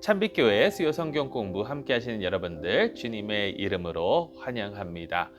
참빛교회 수요 성경 공부 함께 하시는 여러분들 주님의 이름으로 환영합니다.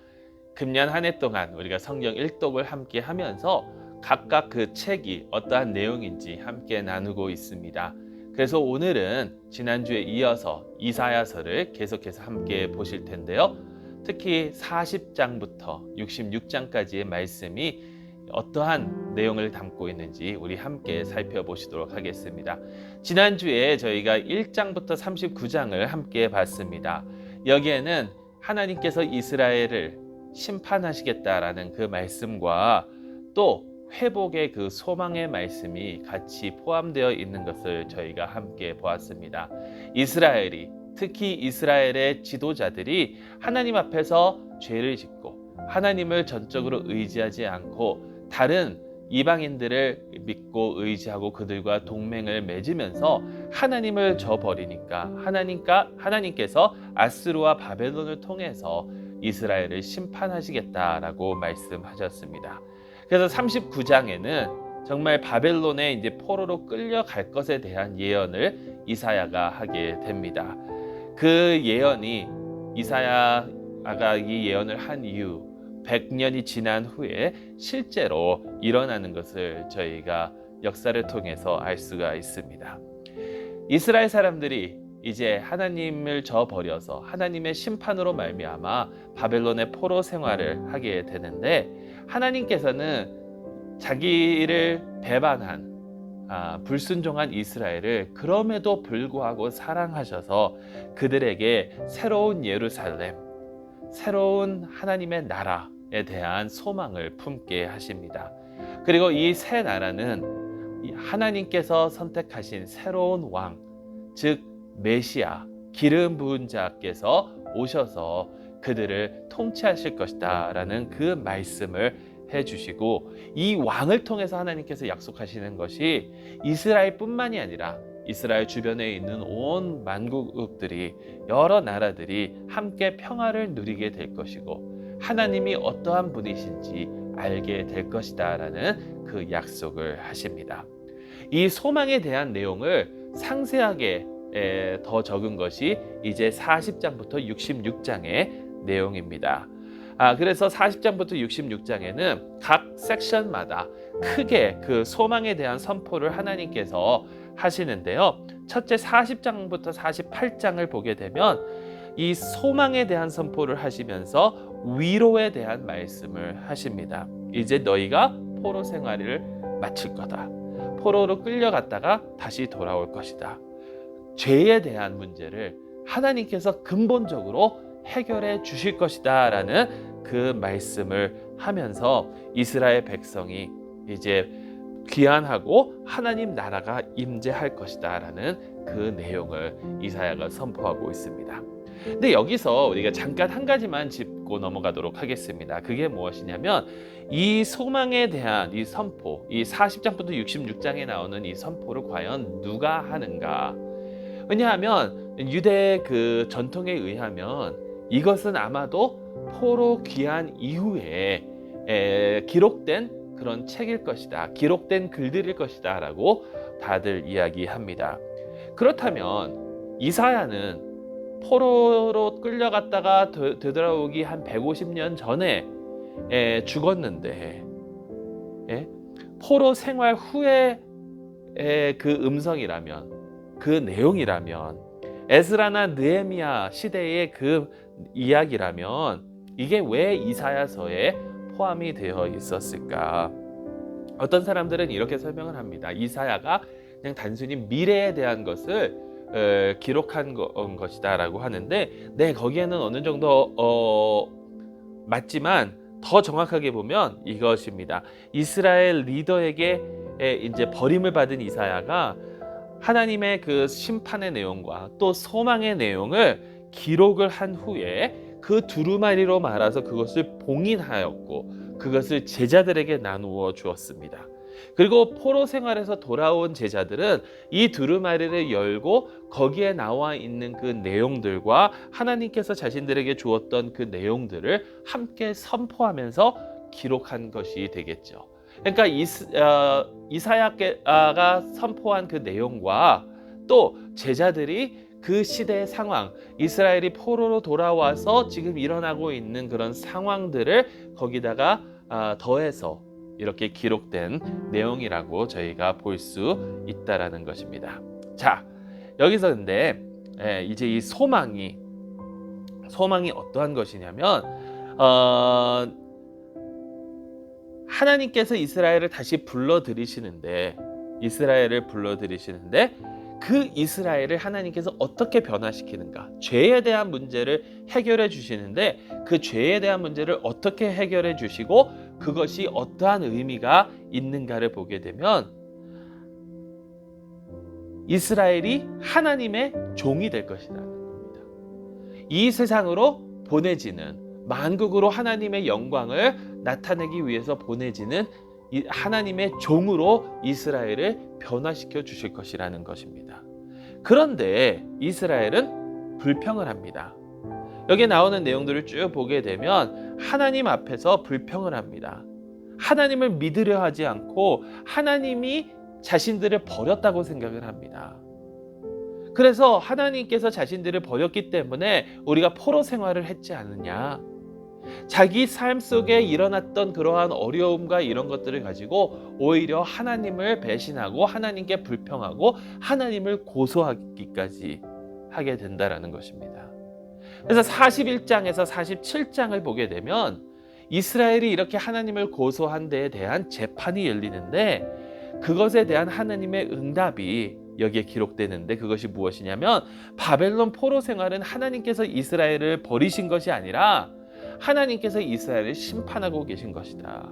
금년 한 해 동안 우리가 성경 일독을 함께 하면서 각각 그 책이 어떠한 내용인지 함께 나누고 있습니다. 그래서 오늘은 지난주에 이어서 이사야서를 계속해서 함께 보실 텐데요. 특히 40장부터 66장까지의 말씀이 어떠한 내용을 담고 있는지 우리 함께 살펴보시도록 하겠습니다. 지난주에 저희가 1장부터 39장을 함께 봤습니다. 여기에는 하나님께서 이스라엘을 심판하시겠다라는 그 말씀과 또 회복의 그 소망의 말씀이 같이 포함되어 있는 것을 저희가 함께 보았습니다. 이스라엘이, 특히 이스라엘의 지도자들이 하나님 앞에서 죄를 짓고 하나님을 전적으로 의지하지 않고 다른 이방인들을 믿고 의지하고 그들과 동맹을 맺으면서 하나님을 저버리니까 하나님께서 아스루와 바벨론을 통해서 이스라엘을 심판하시겠다라고 말씀하셨습니다. 그래서 39장에는 정말 바벨론에 이제 포로로 끌려갈 것에 대한 예언을 이사야가 하게 됩니다. 그 예언이 이사야가 이 예언을 한 이후 100년이 지난 후에 실제로 일어나는 것을 저희가 역사를 통해서 알 수가 있습니다. 이스라엘 사람들이 이제 하나님을 저버려서 하나님의 심판으로 말미암아 바벨론의 포로 생활을 하게 되는데, 하나님께서는 자기를 배반한 불순종한 이스라엘을 그럼에도 불구하고 사랑하셔서 그들에게 새로운 예루살렘, 새로운 하나님의 나라에 대한 소망을 품게 하십니다. 그리고 이 새 나라는 하나님께서 선택하신 새로운 왕, 즉 메시아, 기름 부은 자께서 오셔서 그들을 통치하실 것이다 라는 그 말씀을 해주시고, 이 왕을 통해서 하나님께서 약속하시는 것이 이스라엘뿐만이 아니라 이스라엘 주변에 있는 온 만국들이, 여러 나라들이 함께 평화를 누리게 될 것이고 하나님이 어떠한 분이신지 알게 될 것이다 라는 그 약속을 하십니다. 이 소망에 대한 내용을 상세하게 더 적은 것이 이제 40장부터 66장의 내용입니다. 그래서 40장부터 66장에는 각 섹션마다 크게 그 소망에 대한 선포를 하나님께서 하시는데요. 첫째 40장부터 48장을 보게 되면 이 소망에 대한 선포를 하시면서 위로에 대한 말씀을 하십니다. 이제 너희가 포로 생활을 마칠 거다. 포로로 끌려갔다가 다시 돌아올 것이다. 죄에 대한 문제를 하나님께서 근본적으로 해결해 주실 것이다 라는 그 말씀을 하면서 이스라엘 백성이 이제 귀환하고 하나님 나라가 임재할 것이다 라는 그 내용을 이사야가 선포하고 있습니다. 근데 여기서 우리가 잠깐 한 가지만 짚고 넘어가도록 하겠습니다. 그게 무엇이냐면, 이 소망에 대한 이 선포, 이 40장부터 66장에 나오는 이 선포를 과연 누가 하는가? 왜냐하면 유대 그 전통에 의하면 이것은 아마도 포로 귀환 이후에 기록된 그런 책일 것이다, 기록된 글들일 것이다 라고 다들 이야기합니다. 그렇다면 이사야는 포로로 끌려갔다가 되돌아오기 한 150년 전에 죽었는데, 포로 생활 후에 그 음성이라면, 그 내용이라면, 에스라나 느헤미야 시대의 그 이야기라면 이게 왜 이사야서에 포함이 되어 있었을까? 어떤 사람들은 이렇게 설명을 합니다. 이사야가 그냥 단순히 미래에 대한 것을 기록한 것이다 라고 하는데, 네, 거기에는 어느 정도 맞지만 더 정확하게 보면 이것입니다. 이스라엘 리더에게 이제 버림을 받은 이사야가 하나님의 그 심판의 내용과 또 소망의 내용을 기록을 한 후에 그 두루마리로 말아서 그것을 봉인하였고 그것을 제자들에게 나누어 주었습니다. 그리고 포로 생활에서 돌아온 제자들은 이 두루마리를 열고 거기에 나와 있는 그 내용들과 하나님께서 자신들에게 주었던 그 내용들을 함께 선포하면서 기록한 것이 되겠죠. 그러니까 이사야가 선포한 그 내용과 또 제자들이 그 시대의 상황, 이스라엘이 포로로 돌아와서 지금 일어나고 있는 그런 상황들을 거기다가 더해서 이렇게 기록된 내용이라고 저희가 볼 수 있다라는 것입니다. 자, 여기서 근데 이제 이 소망이 어떠한 것이냐면 하나님께서 이스라엘을 다시 불러들이시는데 그 이스라엘을 하나님께서 어떻게 변화시키는가? 죄에 대한 문제를 해결해 주시는데 그 죄에 대한 문제를 어떻게 해결해 주시고 그것이 어떠한 의미가 있는가를 보게 되면 이스라엘이 하나님의 종이 될 것이라는 겁니다. 이 세상으로 보내지는 만국으로 하나님의 영광을 나타내기 위해서 보내지는 하나님의 종으로 이스라엘을 변화시켜 주실 것이라는 것입니다. 그런데 이스라엘은 불평을 합니다. 여기 나오는 내용들을 쭉 보게 되면 하나님 앞에서 불평을 합니다. 하나님을 믿으려 하지 않고 하나님이 자신들을 버렸다고 생각을 합니다. 그래서 하나님께서 자신들을 버렸기 때문에 우리가 포로 생활을 했지 않느냐. 자기 삶 속에 일어났던 그러한 어려움과 이런 것들을 가지고 오히려 하나님을 배신하고 하나님께 불평하고 하나님을 고소하기까지 하게 된다라는 것입니다. 그래서 41장에서 47장을 보게 되면 이스라엘이 이렇게 하나님을 고소한 데에 대한 재판이 열리는데 그것에 대한 하나님의 응답이 여기에 기록되는데 그것이 무엇이냐면 바벨론 포로 생활은 하나님께서 이스라엘을 버리신 것이 아니라 하나님께서 이스라엘을 심판하고 계신 것이다.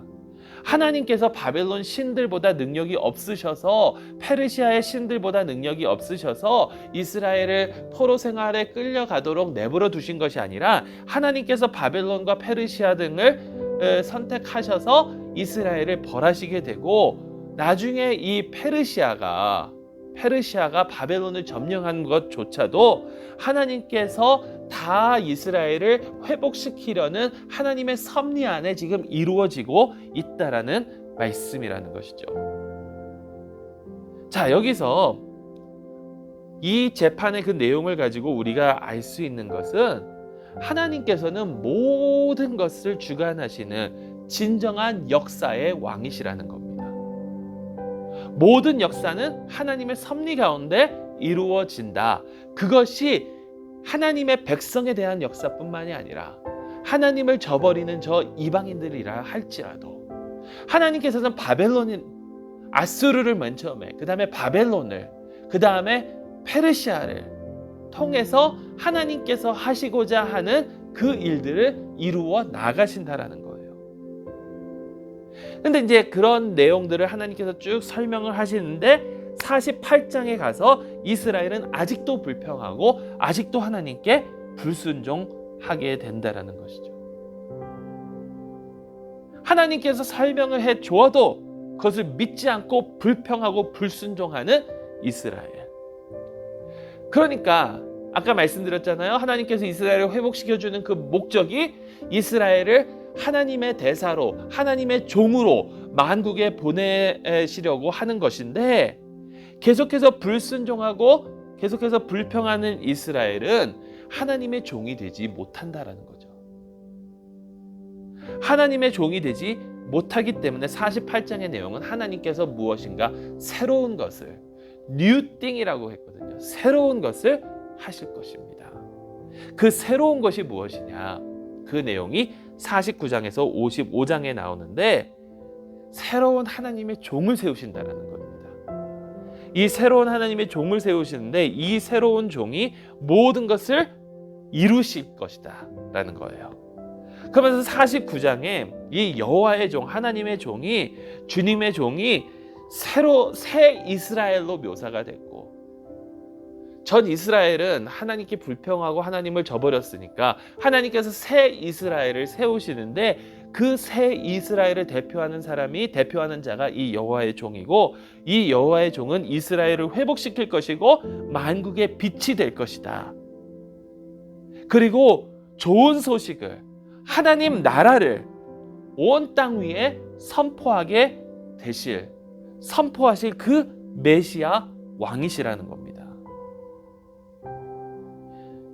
하나님께서 바벨론 신들보다 능력이 없으셔서 페르시아의 신들보다 능력이 없으셔서 이스라엘을 포로 생활에 끌려가도록 내버려 두신 것이 아니라 하나님께서 바벨론과 페르시아 등을 선택하셔서 이스라엘을 벌하시게 되고 나중에 이 페르시아가 바벨론을 점령한 것조차도 하나님께서 다 이스라엘을 회복시키려는 하나님의 섭리 안에 지금 이루어지고 있다라는 말씀이라는 것이죠. 자, 여기서 이 재판의 그 내용을 가지고 우리가 알 수 있는 것은 하나님께서는 모든 것을 주관하시는 진정한 역사의 왕이시라는 겁니다. 모든 역사는 하나님의 섭리 가운데 이루어진다. 그것이 하나님의 백성에 대한 역사뿐만이 아니라 하나님을 저버리는 저 이방인들이라 할지라도 하나님께서는 아수르를 맨 처음에 그 다음에 바벨론을 그 다음에 페르시아를 통해서 하나님께서 하시고자 하는 그 일들을 이루어 나가신다라는 거예요. 근데 이제 그런 내용들을 하나님께서 쭉 설명을 하시는데 48장에 가서 이스라엘은 아직도 불평하고 아직도 하나님께 불순종하게 된다라는 것이죠. 하나님께서 설명을 해 주어도 그것을 믿지 않고 불평하고 불순종하는 이스라엘. 그러니까 아까 말씀드렸잖아요. 하나님께서 이스라엘을 회복시켜주는 그 목적이 이스라엘을 하나님의 대사로 하나님의 종으로 만국에 보내시려고 하는 것인데 계속해서 불순종하고 계속해서 불평하는 이스라엘은 하나님의 종이 되지 못한다라는 거죠. 하나님의 종이 되지 못하기 때문에 48장의 내용은 하나님께서 무엇인가 새로운 것을 new thing이라고 했거든요. 새로운 것을 하실 것입니다. 그 새로운 것이 무엇이냐? 그 내용이 49장에서 55장에 나오는데 새로운 하나님의 종을 세우신다라는 겁니다. 이 새로운 하나님의 종을 세우시는데 이 새로운 종이 모든 것을 이루실 것이다 라는 거예요. 그러면서 49장에 이 여호와의 종, 하나님의 종이, 주님의 종이 새 이스라엘로 묘사가 됐고, 전 이스라엘은 하나님께 불평하고 하나님을 저버렸으니까 하나님께서 새 이스라엘을 세우시는데 그 새 이스라엘을 대표하는 자가 이 여호와의 종이고, 이 여호와의 종은 이스라엘을 회복시킬 것이고 만국의 빛이 될 것이다. 그리고 좋은 소식을, 하나님 나라를 온 땅 위에 선포하실 그 메시아 왕이시라는 겁니다.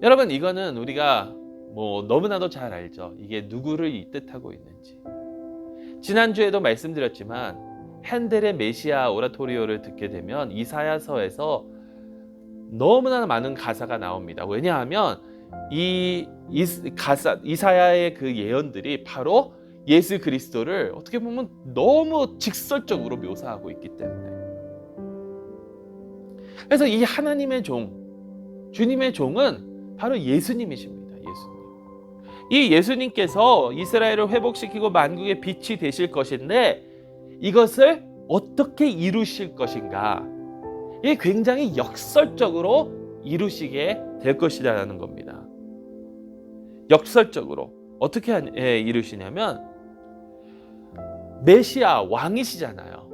여러분, 이거는 우리가 너무나도 잘 알죠. 이게 누구를 뜻하고 있는지. 지난주에도 말씀드렸지만 핸델의 메시아 오라토리오를 듣게 되면 이사야서에서 너무나 많은 가사가 나옵니다. 왜냐하면 이사야의 그 예언들이 바로 예수 그리스도를 어떻게 보면 너무 직설적으로 묘사하고 있기 때문에. 그래서 이 하나님의 주님의 종은 바로 예수님이십니다. 예수님. 이 예수님께서 이스라엘을 회복시키고 만국의 빛이 되실 것인데 이것을 어떻게 이루실 것인가? 이게 굉장히 역설적으로 이루시게 될 것이라는 겁니다. 역설적으로 어떻게 이루시냐면 메시아 왕이시잖아요.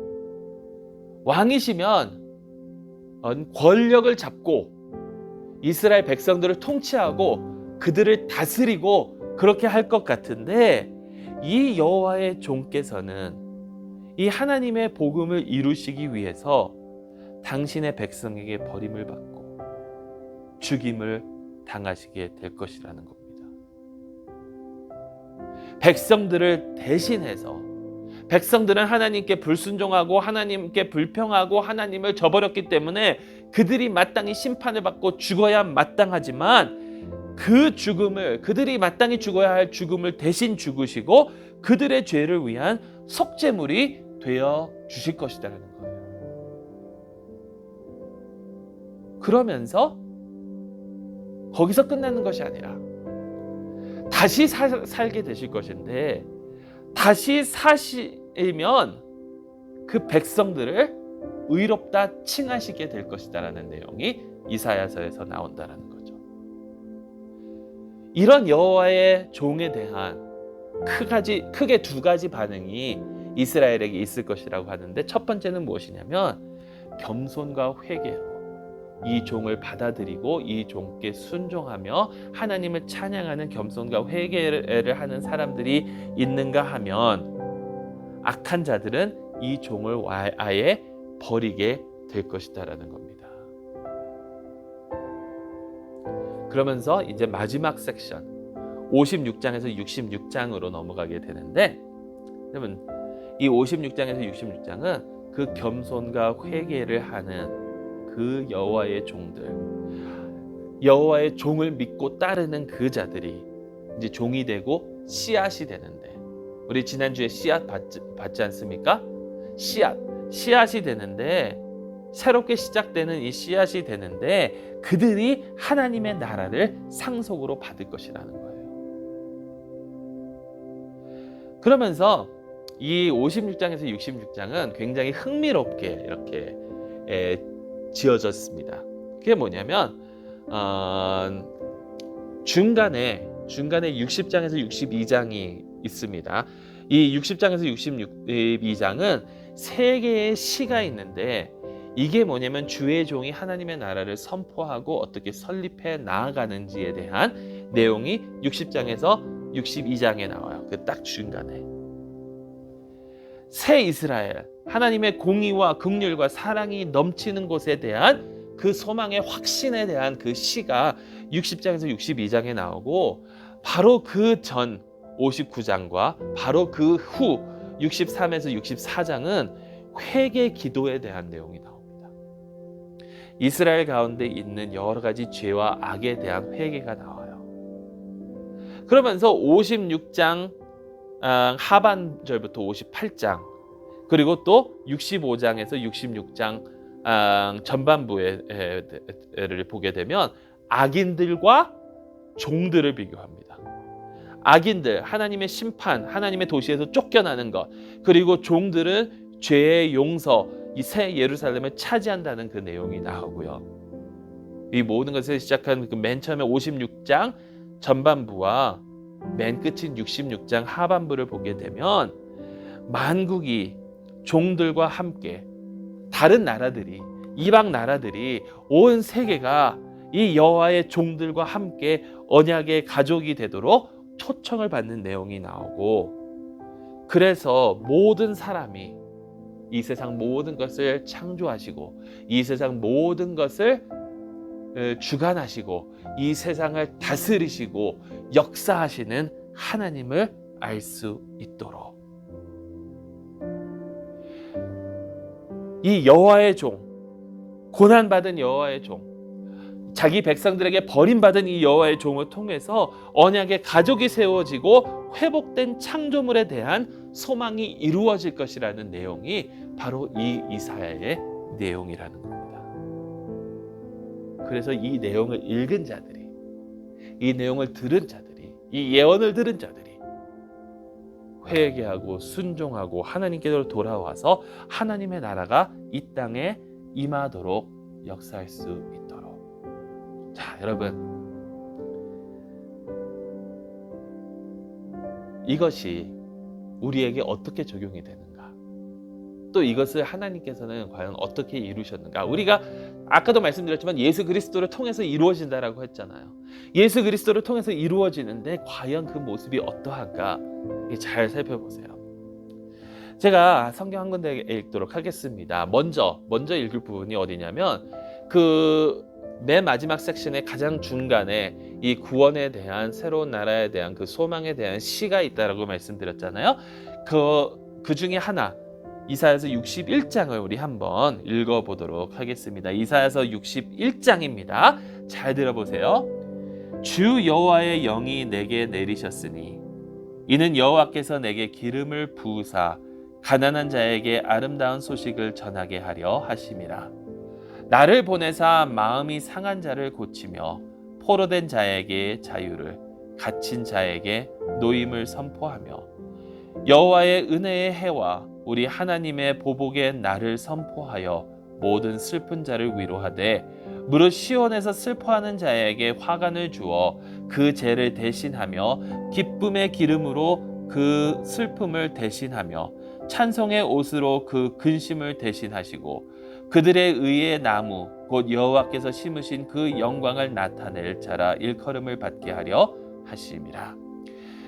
왕이시면 권력을 잡고 이스라엘 백성들을 통치하고 그들을 다스리고 그렇게 할 것 같은데 이 여호와의 종께서는 이 하나님의 복음을 이루시기 위해서 당신의 백성에게 버림을 받고 죽임을 당하시게 될 것이라는 겁니다. 백성들을 대신해서 백성들은 하나님께 불순종하고 하나님께 불평하고 하나님을 저버렸기 때문에 그들이 마땅히 심판을 받고 죽어야 마땅하지만 그 죽음을 그들이 마땅히 죽어야 할 죽음을 대신 죽으시고 그들의 죄를 위한 속죄물이 되어 주실 것이라는 거예요. 그러면서 거기서 끝나는 것이 아니라 다시 살게 되실 것인데 다시 사시면 그 백성들을 의롭다 칭하시게 될 것이다라는 내용이 이사야서에서 나온다라는 거죠. 이런 여호와의 종에 대한 크게 두 가지 반응이 이스라엘에게 있을 것이라고 하는데 첫 번째는 무엇이냐면 겸손과 회개로 이 종을 받아들이고 이 종께 순종하며 하나님을 찬양하는 겸손과 회개를 하는 사람들이 있는가 하면 악한 자들은 이 종을 아예 버리게 될 것이다라는 겁니다. 그러면서 이제 마지막 섹션 56장에서 66장으로 넘어가게 되는데 여러분 이 56장에서 66장은 그 겸손과 회개를 하는 그 여호와의 종들, 여호와의 종을 믿고 따르는 그 자들이 이제 종이 되고 씨앗이 되는데 우리 지난주에 씨앗 받지 않습니까? 씨앗이 되는데 새롭게 시작되는 이 씨앗이 되는데 그들이 하나님의 나라를 상속으로 받을 것이라는 거예요. 그러면서 이 56장에서 66장은 굉장히 흥미롭게 이렇게 지어졌습니다. 그게 뭐냐면 중간에 60장에서 62장이 있습니다. 이 60장에서 62장은 세 개의 시가 있는데 이게 뭐냐면 주의 종이 하나님의 나라를 선포하고 어떻게 설립해 나아가는지에 대한 내용이 60장에서 62장에 나와요. 그 딱 중간에 새 이스라엘, 하나님의 공의와 긍휼과 사랑이 넘치는 곳에 대한 그 소망의 확신에 대한 그 시가 60장에서 62장에 나오고 바로 그 전 59장과 바로 그 후 63에서 64장은 회개 기도에 대한 내용이 나옵니다. 이스라엘 가운데 있는 여러 가지 죄와 악에 대한 회개가 나와요. 그러면서 56장 하반절부터 58장 그리고 또 65장에서 66장 전반부를 보게 되면 악인들과 종들을 비교합니다. 악인들, 하나님의 심판, 하나님의 도시에서 쫓겨나는 것, 그리고 종들은 죄의 용서, 이 새 예루살렘을 차지한다는 그 내용이 나오고요. 이 모든 것을 시작한 그 맨 처음에 56장 전반부와 맨 끝인 66장 하반부를 보게 되면 만국이 종들과 함께 다른 나라들이 이방 나라들이 온 세계가 이 여호와의 종들과 함께 언약의 가족이 되도록 초청을 받는 내용이 나오고 그래서 모든 사람이 이 세상 모든 것을 창조하시고 이 세상 모든 것을 주관하시고 이 세상을 다스리시고 역사하시는 하나님을 알 수 있도록 이 여호와의 종, 고난받은 여호와의 종, 자기 백성들에게 버림받은 이 여호와의 종을 통해서 언약의 가족이 세워지고 회복된 창조물에 대한 소망이 이루어질 것이라는 내용이 바로 이 이사야의 내용이라는 겁니다. 그래서 이 내용을 읽은 자들이, 이 내용을 들은 자들이, 이 예언을 들은 자들이 회개하고 순종하고 하나님께로 돌아와서 하나님의 나라가 이 땅에 임하도록 역사할 수 있도록. 자, 여러분, 이것이 우리에게 어떻게 적용이 되는가? 또 이것을 하나님께서는 과연 어떻게 이루셨는가? 우리가 아까도 말씀드렸지만 예수 그리스도를 통해서 이루어진다라고 했잖아요. 예수 그리스도를 통해서 이루어지는데 과연 그 모습이 어떠한가? 잘 살펴보세요. 제가 성경 한 군데 읽도록 하겠습니다. 먼저 읽을 부분이 어디냐면 맨 마지막 섹션의 가장 중간에 이 구원에 대한, 새로운 나라에 대한 그 소망에 대한 시가 있다라고 말씀드렸잖아요. 그 중에 하나, 이사야서 61장을 우리 한번 읽어보도록 하겠습니다. 이사야서 61장입니다. 잘 들어보세요. 주 여호와의 영이 내게 내리셨으니 이는 여호와께서 내게 기름을 부으사 가난한 자에게 아름다운 소식을 전하게 하려 하심이라. 나를 보내사 마음이 상한 자를 고치며 포로된 자에게 자유를, 갇힌 자에게 노임을 선포하며 여호와의 은혜의 해와 우리 하나님의 보복의 날을 선포하여 모든 슬픈 자를 위로하되 무릇 시온에서 슬퍼하는 자에게 화관을 주어 그 죄를 대신하며 기쁨의 기름으로 그 슬픔을 대신하며 찬송의 옷으로 그 근심을 대신하시고 그들의 의의 나무 곧 여호와께서 심으신 그 영광을 나타낼 자라 일컬음을 받게 하려 하심이라.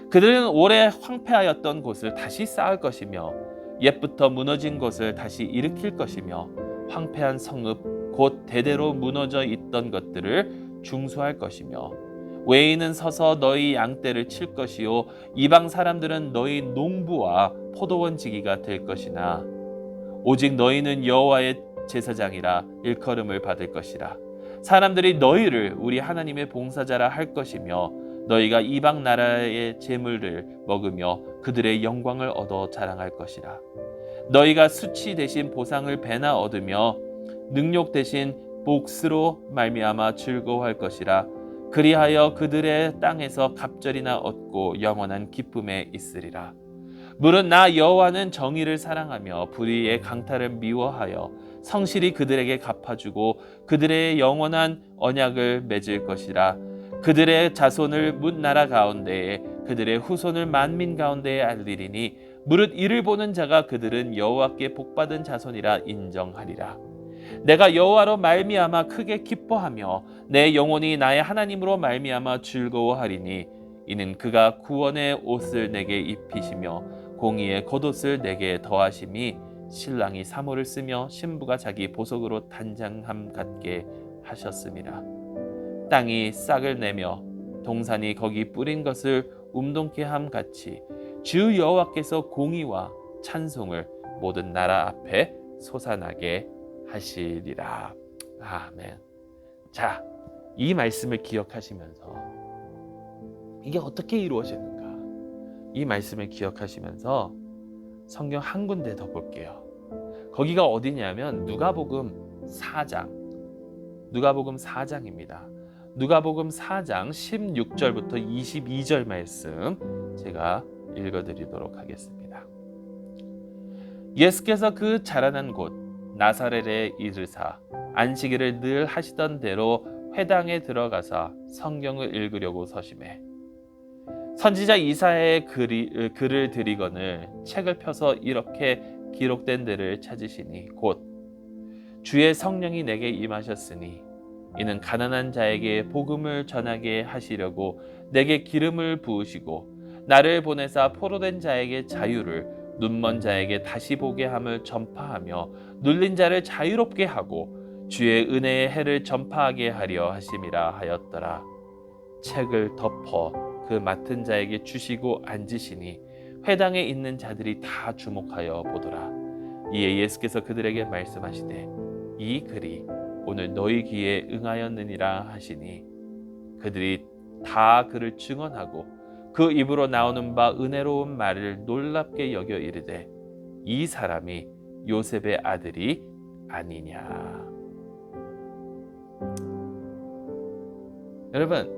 그들은 오래 황폐하였던 곳을 다시 쌓을 것이며 옛부터 무너진 곳을 다시 일으킬 것이며 황폐한 성읍 곧 대대로 무너져 있던 것들을 중수할 것이며 외인은 서서 너희 양떼를 칠 것이요 이방 사람들은 너희 농부와 포도원 지기가 될 것이나 오직 너희는 여호와의 제사장이라 일컬음을 받을 것이라. 사람들이 너희를 우리 하나님의 봉사자라 할 것이며 너희가 이방 나라의 재물을 먹으며 그들의 영광을 얻어 자랑할 것이라. 너희가 수치 대신 보상을 배나 얻으며 능욕 대신 복수로 말미암아 즐거워할 것이라. 그리하여 그들의 땅에서 갑절이나 얻고 영원한 기쁨에 있으리라. 무릇 나 여호와는 정의를 사랑하며 불의의 강탈을 미워하여 성실히 그들에게 갚아주고 그들의 영원한 언약을 맺을 것이라. 그들의 자손을 문 나라 가운데에 그들의 후손을 만민 가운데에 알리리니 무릇 이를 보는 자가 그들은 여호와께 복받은 자손이라 인정하리라. 내가 여호와로 말미암아 크게 기뻐하며 내 영혼이 나의 하나님으로 말미암아 즐거워하리니 이는 그가 구원의 옷을 내게 입히시며 공의의 겉옷을 내게 더하심이 신랑이 사모를 쓰며 신부가 자기 보석으로 단장함 같게 하셨음이라. 땅이 싹을 내며 동산이 거기 뿌린 것을 움동케 함 같이 주 여호와께서 공의와 찬송을 모든 나라 앞에 솟아나게 하시리라. 아멘. 자, 이 말씀을 기억하시면서 이게 어떻게 이루어지는가? 이 말씀을 기억하시면서 성경 한 군데 더 볼게요. 거기가 어디냐면 누가복음 4장. 누가복음 4장입니다. 누가복음 4장 16절부터 22절 말씀 제가 읽어드리도록 하겠습니다. 예수께서 그 자라난 곳 나사렛에 이르사 안식일을 늘 하시던 대로 회당에 들어가사 성경을 읽으려고 서심해 선지자 이사야의 글을 드리거늘 책을 펴서 이렇게 기록된 데를 찾으시니 곧 주의 성령이 내게 임하셨으니 이는 가난한 자에게 복음을 전하게 하시려고 내게 기름을 부으시고 나를 보내사 포로된 자에게 자유를 눈먼 자에게 다시 보게 함을 전파하며 눌린 자를 자유롭게 하고 주의 은혜의 해를 전파하게 하려 하심이라 하였더라. 책을 덮어 그 맡은 자에게 주시고 앉으시니 회당에 있는 자들이 다 주목하여 보더라. 이에 예수께서 그들에게 말씀하시되 이 글이 오늘 너희 귀에 응하였느니라 하시니 그들이 다 그를 증언하고 그 입으로 나오는 바 은혜로운 말을 놀랍게 여겨 이르되 이 사람이 요셉의 아들이 아니냐. 여러분,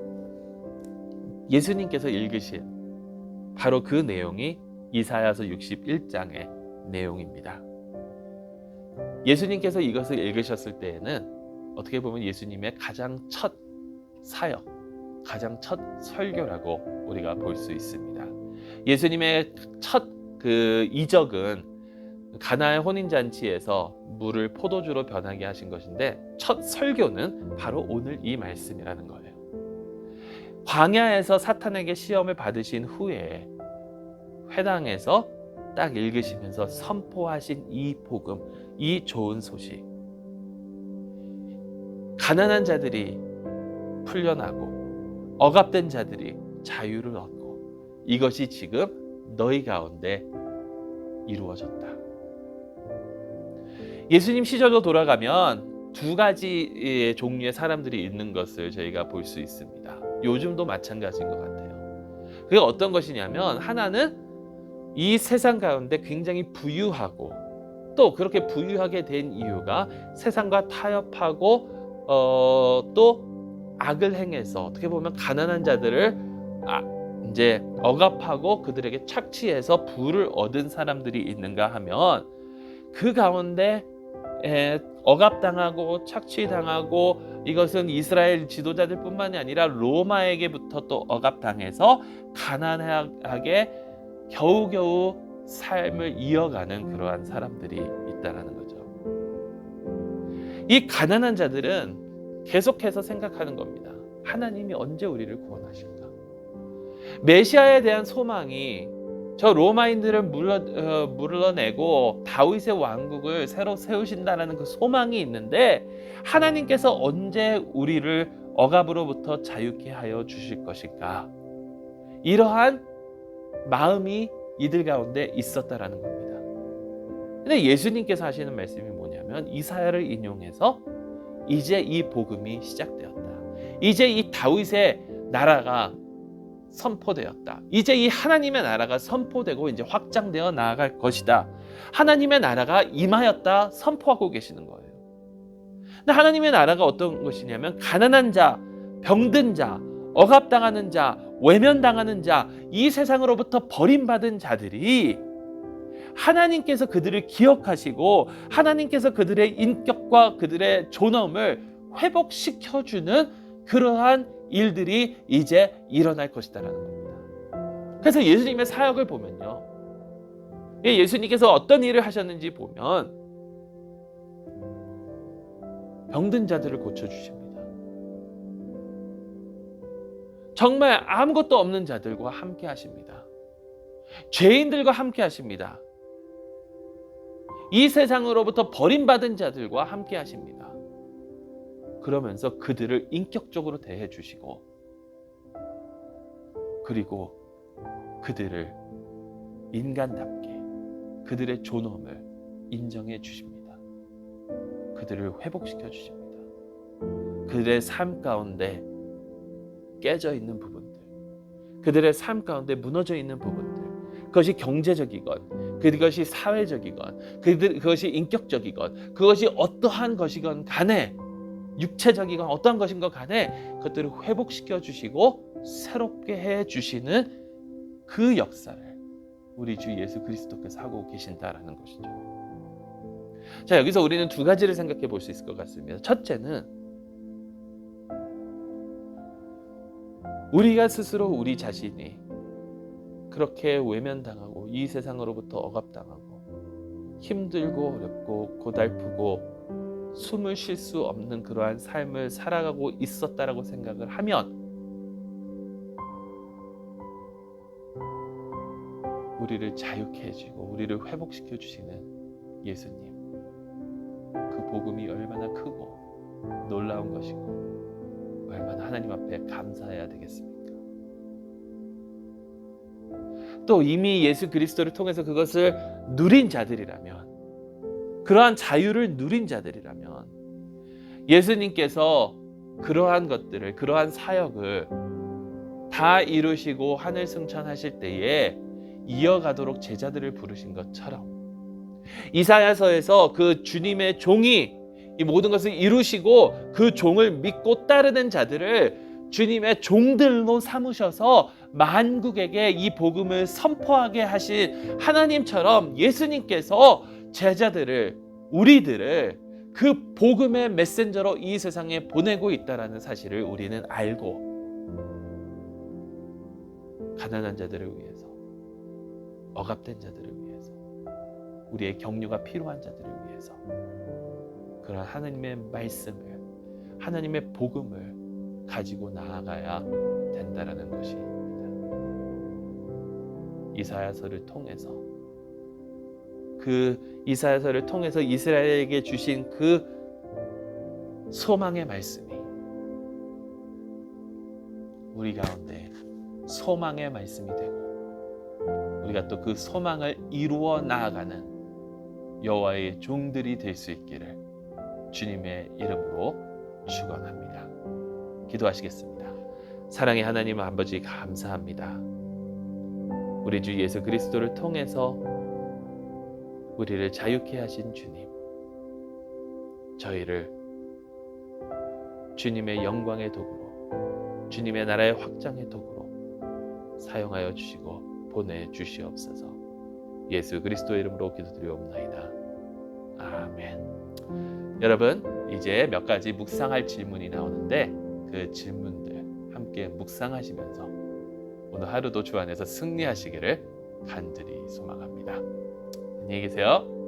예수님께서 읽으신 바로 그 내용이 이사야서 61장의 내용입니다. 예수님께서 이것을 읽으셨을 때에는 어떻게 보면 예수님의 가장 첫 사역, 가장 첫 설교라고 우리가 볼 수 있습니다. 예수님의 첫 그 이적은 가나의 혼인잔치에서 물을 포도주로 변하게 하신 것인데 첫 설교는 바로 오늘 이 말씀이라는 거예요. 광야에서 사탄에게 시험을 받으신 후에 회당에서 딱 읽으시면서 선포하신 이 복음, 이 좋은 소식, 가난한 자들이 풀려나고 억압된 자들이 자유를 얻고 이것이 지금 너희 가운데 이루어졌다. 예수님 시절로 돌아가면 두 가지의 종류의 사람들이 있는 것을 저희가 볼 수 있습니다. 요즘도 마찬가지인 것 같아요. 그게 어떤 것이냐면 하나는 이 세상 가운데 굉장히 부유하고 또 그렇게 부유하게 된 이유가 세상과 타협하고 또 악을 행해서 어떻게 보면 가난한 자들을 이제 억압하고 그들에게 착취해서 부를 얻은 사람들이 있는가 하면 그 가운데 억압당하고 착취당하고 이것은 이스라엘 지도자들 뿐만이 아니라 로마에게부터 또 억압당해서 가난하게 겨우겨우 삶을 이어가는 그러한 사람들이 있다는 거죠. 이 가난한 자들은 계속해서 생각하는 겁니다. 하나님이 언제 우리를 구원하실까? 메시아에 대한 소망이 저 로마인들을 물러내고 다윗의 왕국을 새로 세우신다는 그 소망이 있는데 하나님께서 언제 우리를 억압으로부터 자유케 하여 주실 것인가? 이러한 마음이 이들 가운데 있었다라는 겁니다. 근데 예수님께서 하시는 말씀이 뭐냐면 이사야를 인용해서 이제 이 복음이 시작되었다. 이제 이 다윗의 나라가 선포되었다. 이제 이 하나님의 나라가 선포되고 이제 확장되어 나아갈 것이다. 하나님의 나라가 임하였다 선포하고 계시는 거예요. 근데 하나님의 나라가 어떤 것이냐면 가난한 자, 병든 자, 억압당하는 자, 외면당하는 자, 이 세상으로부터 버림받은 자들이 하나님께서 그들을 기억하시고 하나님께서 그들의 인격과 그들의 존엄을 회복시켜주는 그러한 일들이 이제 일어날 것이다라는 겁니다. 그래서 예수님의 사역을 보면요, 예수님께서 어떤 일을 하셨는지 보면 병든 자들을 고쳐주십니다. 정말 아무것도 없는 자들과 함께 하십니다. 죄인들과 함께 하십니다. 이 세상으로부터 버림받은 자들과 함께 하십니다. 그러면서 그들을 인격적으로 대해 주시고 그리고 그들을 인간답게 그들의 존엄을 인정해 주십니다. 그들을 회복시켜 주십니다. 그들의 삶 가운데 깨져 있는 부분들, 그들의 삶 가운데 무너져 있는 부분들, 그것이 경제적이건 그것이 사회적이건 그것이 인격적이건 그것이 어떠한 것이건 간에 육체적이건 어떠한 것인가 간에 그것들을 회복시켜 주시고 새롭게 해 주시는 그 역사를 우리 주 예수 그리스도께서 하고 계신다라는 것이죠. 자, 여기서 우리는 두 가지를 생각해 볼 수 있을 것 같습니다. 첫째는 우리가 스스로 우리 자신이 그렇게 외면당하고 이 세상으로부터 억압당하고 힘들고 어렵고 고달프고 숨을 쉴 수 없는 그러한 삶을 살아가고 있었다라고 생각을 하면 우리를 자유케 해주고 우리를 회복시켜 주시는 예수님, 그 복음이 얼마나 크고 놀라운 것이고 얼마나 하나님 앞에 감사해야 되겠습니까? 또 이미 예수 그리스도를 통해서 그것을 누린 자들이라면, 그러한 자유를 누린 자들이라면 예수님께서 그러한 것들을, 그러한 사역을 다 이루시고 하늘 승천하실 때에 이어가도록 제자들을 부르신 것처럼 이사야서에서 그 주님의 종이 이 모든 것을 이루시고 그 종을 믿고 따르는 자들을 주님의 종들로 삼으셔서 만국에게 이 복음을 선포하게 하신 하나님처럼 예수님께서 제자들을, 우리들을 그 복음의 메신저로 이 세상에 보내고 있다는 사실을 우리는 알고, 가난한 자들을 위해서, 억압된 자들을 위해서, 우리의 격려가 필요한 자들을 위해서 그런 하나님의 말씀을, 하나님의 복음을 가지고 나아가야 된다라는 것입니다. 이사야서를 통해서, 그 이사야서를 통해서 이스라엘에게 주신 그 소망의 말씀이 우리 가운데 소망의 말씀이 되고 우리가 또 그 소망을 이루어 나아가는 여호와의 종들이 될 수 있기를 주님의 이름으로 축원합니다. 기도하시겠습니다. 사랑의 하나님 아버지, 감사합니다. 우리 주 예수 그리스도를 통해서 우리를 자유케 하신 주님, 저희를 주님의 영광의 도구로, 주님의 나라의 확장의 도구로 사용하여 주시고 보내주시옵소서. 예수 그리스도의 이름으로 기도드리옵나이다. 아멘. 여러분, 이제 몇 가지 묵상할 질문이 나오는데 그 질문들 함께 묵상하시면서 오늘 하루도 주 안에서 승리하시기를 간절히 소망합니다. 안녕히 계세요.